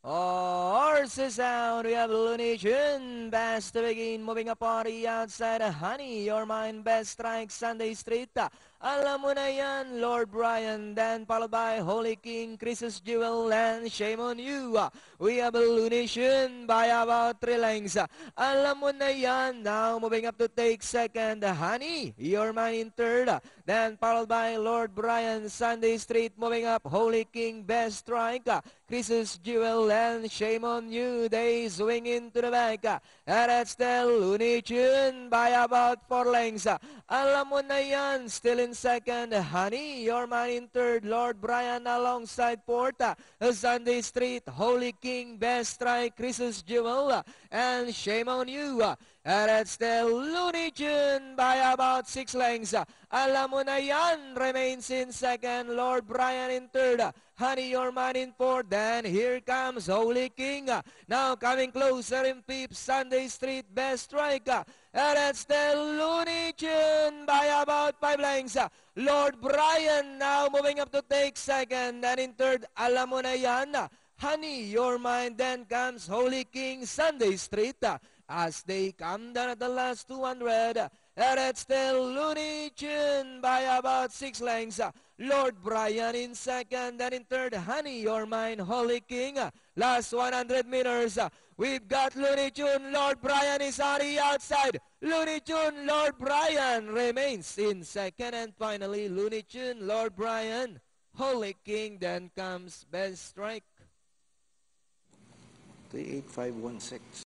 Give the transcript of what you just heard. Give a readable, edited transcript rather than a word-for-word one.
Horses out, we have Looney Tune, best to begin, moving a party outside, Honey, Your Mind, best strike, Sunday Street, alam mo na yan, Lord Brian, then followed by Holy King, Chris's Jewel, and Shame on You. We have Looney Tune by about 3 lengths, alam mo na yan, now moving up to take second, Honey, Your Mind in third, then followed by Lord Brian, Sunday Street, moving up, Holy King, best strike, Chris's Jewel, and Shame on You, they swing into the back, and that's the Looney Tune by about 4 lengths, alam mo na yan, still in second, Honey, Your Man in third, Lord Brian alongside fourth, Sunday Street, Holy King, best strike, Chris's Jewel, and Shame on You. And it's the Looney Tune by about 6 lengths. Alam mo na yan, remains in second, Lord Brian in third, Honey, Your Man in fourth, then here comes Holy King. Now coming closer in fifth, Sunday Street, best strike. And it's the Looney Tune by about 5 lengths. Lord Brian now moving up to take second, and in third, alam mo na yan, Honey, Your Mind, then comes Holy King, Sunday Street. As they come down at the last 200, and it's still Looney Tune by about 6 lengths. Lord Brian in second, and in third, Honey, Your Mind, Holy King. Last 100 meters, we've got Looney Tune, Lord Brian is on the outside. Looney Tune, Lord Brian remains in second, and finally Looney Tune, Lord Brian, Holy King, then comes Best Strike. 38516.